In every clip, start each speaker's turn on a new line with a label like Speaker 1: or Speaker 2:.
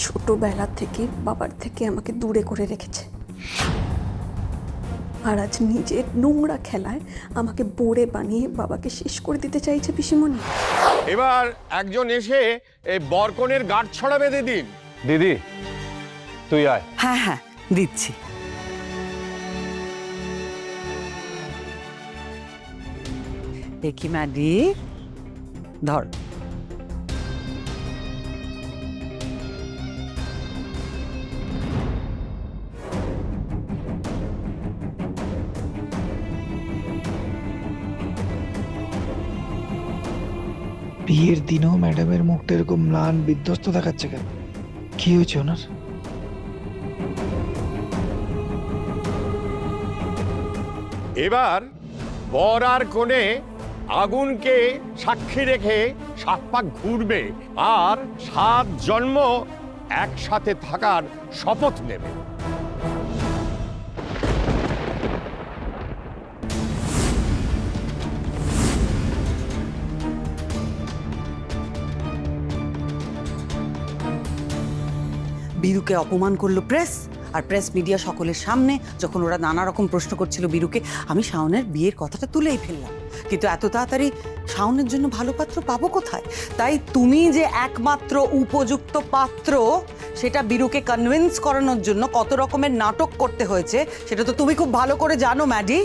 Speaker 1: ছোটবেলা থেকে বাবার থেকে আমাকে দূরে করে রেখেছে, আর আজ নিজের নোংরা খেলায় আমাকে বোরে বানিয়ে বাবাকে শেষ করে দিতে চাইছে পিসিমণি।
Speaker 2: এবার একজন এসে এই বরকনের গাঁট ছড়া বেঁধে দিন।
Speaker 3: দিদি তুই আয়।
Speaker 4: হ্যাঁ হ্যাঁ দিচ্ছি। দেখি ম্যাডি, ধর।
Speaker 5: বিয়ের দিনেও ম্যাডামের মুখটা এরকম ম্লান বিধ্বস্ত দেখাচ্ছে কেন? কি হয়েছে ওনার?
Speaker 2: এবার বর আর কনে আগুনকে সাক্ষী রেখে 7 পাক ঘুরবে আর 7 জন্ম একসাথে থাকার শপথ নেবে।
Speaker 4: বীরুকে অপমান করলো প্রেস, আর প্রেস মিডিয়া সকলের সামনে যখন ওরা নানা রকম প্রশ্ন করছিল বীরুকে, আমি শাওনের বিয়ের কথাটা তুলেই ফেললাম। কিন্তু এত তাড়াতাড়ি শাওনের জন্য ভালো পাত্র পাবো কোথায়? তাই তুমি যে একমাত্র উপযুক্ত পাত্র, সেটা বীরুকে কনভিন্স করানোর জন্য কত রকমের নাটক করতে হয়েছে সেটা তো তুমি খুব ভালো করে জানো ম্যাডি।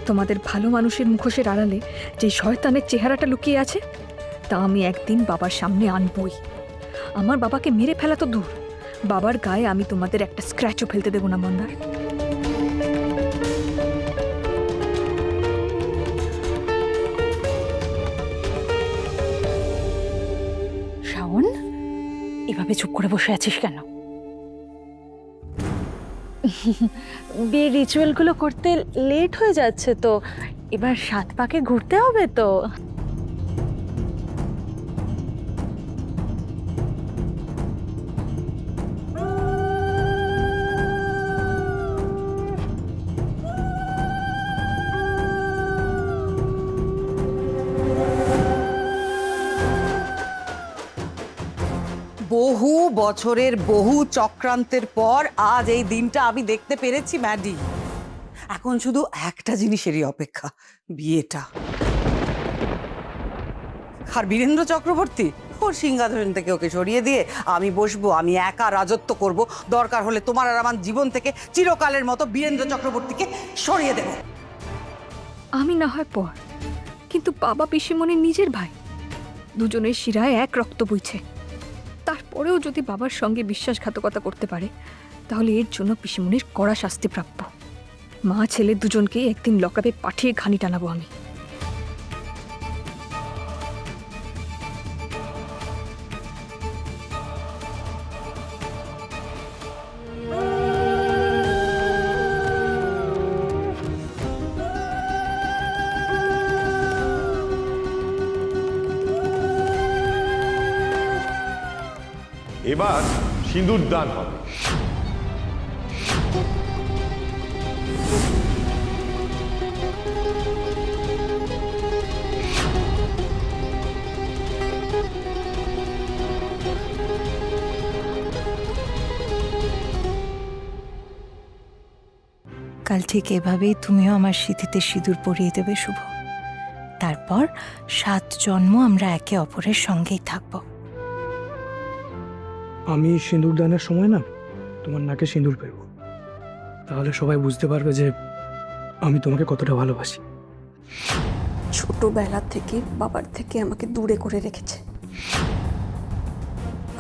Speaker 6: তোমাদের ভালো মানুষের মুখোশের আড়ালে যে শয়তানের চেহারাটা লুকিয়ে আছে তা আমি একদিন বাবার সামনে আনবই। আমার বাবাকে মেরে ফেলা তো দূর, বাবার গায়ে আমি তোমাদের একটা স্ক্র্যাচও ফেলতে দেবো না মন্দার।
Speaker 7: শাওন, এভাবে চুপ করে বসে আছিস কেন? বিয়ের রিচুয়ালগুলো করতে লেট হয়ে যাচ্ছে তো, এবার 7 পাকে ঘুরতে হবে তো।
Speaker 4: বহু বছরের বহু চক্রান্তের পর আজ এই দিনটা আমি দেখতে পেরেছি ম্যাডি। এখন শুধু একটা জিনিসেরই অপেক্ষা, বিয়েটা। আর বীরেন্দ্র চক্রবর্তী ওর সিংহাসন থেকে ওকে সরিয়ে দিয়ে আমি বসবো, আমি একা রাজত্ব করব। দরকার হলে তোমার আর আমার জীবন থেকে চিরকালের মতো বীরেন্দ্র চক্রবর্তীকে সরিয়ে দেব।
Speaker 6: আমি না হয় পর, কিন্তু বাবা পিসিমণির নিজের ভাই, দুজনের শিরায় এক রক্ত বইছে। তারপরেও যদি বাবার সঙ্গে বিশ্বাসঘাতকতা করতে পারে তাহলে এর জন্য পিসিমণির কড়া শাস্তি প্রাপ্য। মা ছেলে দুজনকেই একদিন লকআপে পাঠিয়ে ঘানি টানাবো আমি।
Speaker 2: এবার সিঁদুর দান হবে।
Speaker 8: কাল ঠিক এভাবেই তুমিও আমার স্মৃতিতে সিঁদুর পরিয়ে দেবে শুভ। তারপর 7 জন্ম আমরা একে অপরের সঙ্গেই থাকব।
Speaker 5: আমি সিঁদুর দানের সময় না তোমার নাকে সিঁদুর ফেলবো, তাহলে সবাই বুঝতে পারবে যে আমি তোমাকে কতটা ভালোবাসি।
Speaker 1: ছোটবেলা থেকে বাবার থেকে আমাকে দূরে করে রেখেছে,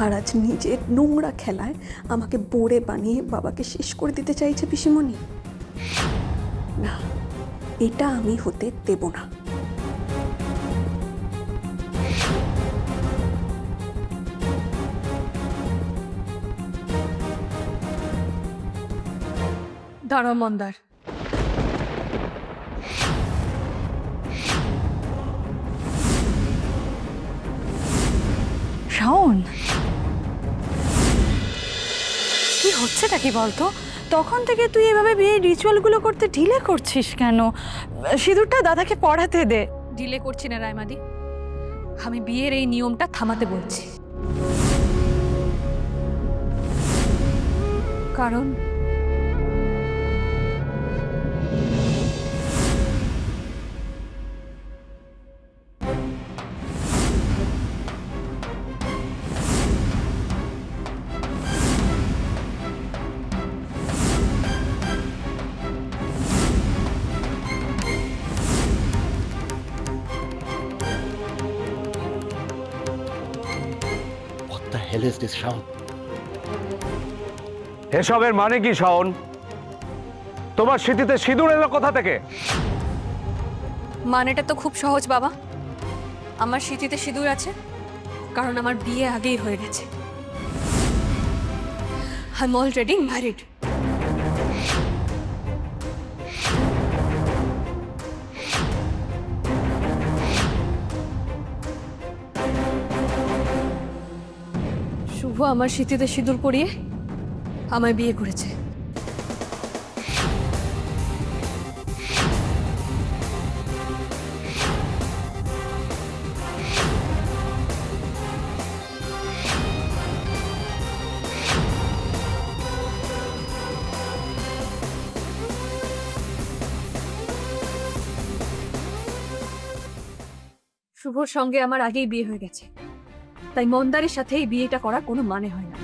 Speaker 1: আর আজ নিজের নোংরা খেলায় আমাকে বোরে বানিয়ে বাবাকে শেষ করে দিতে চাইছে পিসিমণি। না, এটা আমি হতে দেব না।
Speaker 6: দাঁড়াও মন্দার,
Speaker 7: শাওন, কি হচ্ছেটা কি বলতো? তখন থেকে তুই এভাবে বিয়ের রিচুয়ালগুলো করতে ঢিলে করছিস কেন? সিঁদুরটা দাদাকে পড়াতে দে।
Speaker 6: ডিলে করছি না রায়মাদি, আমি বিয়ের এই নিয়মটা থামাতে বলছি, কারণ
Speaker 9: What the hell is this, Shaun?
Speaker 3: এসবের মানে কি শাওন? তোমার স্মৃতিতে সিঁদুর এলো কোথা থেকে?
Speaker 6: মানেটা তো খুব সহজ বাবা। আমার স্মৃতিতে সিঁদুর আছে কারণ আমার বিয়ে আগেই হয়ে গেছে। I am already married. শুভ আমার স্মৃতিতে সিঁদুর পরিয়ে আমায় বিয়ে করেছে। শুভর সঙ্গে আমার আগেই বিয়ে হয়ে গেছে, তাই মন্দারের সাথে এই বিয়েটা করার কোনো মানে হয় না।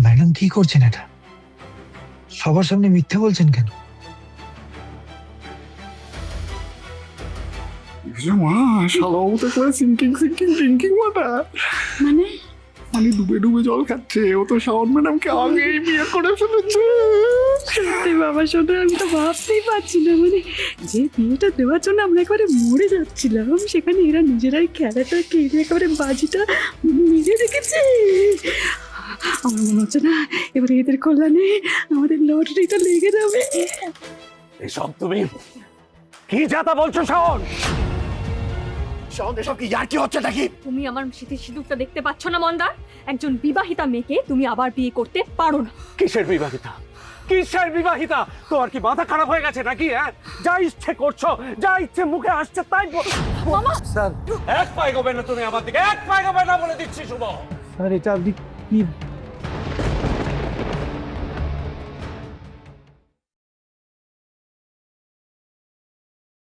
Speaker 5: ম্যাডাম কি করছেন এটা? সবার সামনে মিথ্যে বলছেন কেন?
Speaker 10: মা শালাও তো করে সিঙ্কিং ওয়াটার মানে ডুবে ডুবে জল খাচ্ছে। ও তো শাওন ম্যাডামকে আগেই বিয়ে করে ফেলেছে।
Speaker 7: সত্যি বাবা, শোনো, আমি তো ভাবতেই পারছি না, মানে যে বিয়েটা দেওয়ার জন্য আমরা একেবারে মরে যাচ্ছিলাম, সেখানে এরা নিজেরাই খেলাটা কেড়ে একেবারে বাজিটা নিজে রেখেছে। আমার মনে হচ্ছে না এবারে এদের কল্যাণে আমাদের লটারিটা লেগে যাবে।
Speaker 3: এসব তুমি কি যাতা বলছো শাওন?
Speaker 9: শাওন, এসব কি ইয়ার্কি হচ্ছে নাকি?
Speaker 6: তুমি আমার স্মৃতির সিঁদুরটা দেখতে পাচ্ছ না মন্দার? একজন বিবাহিতা মেয়েকে তুমি আবার বিয়ে করতে পারো না।
Speaker 3: কিসের বিবাহিতা? কিসের বিবাহিতা? তোমার কি মাথা খারাপ হয়ে গেছে নাকি? হ্যাঁ, যা ইচ্ছে করছো, যা ইচ্ছে মুখে আসছে তাই মামা। স্যার, এক পায়ে গোবে না তুমি আমার দিকে, এক পায়ে গোবে না বলে দিচ্ছি শুভ।
Speaker 5: স্যার, এটা আপনি কি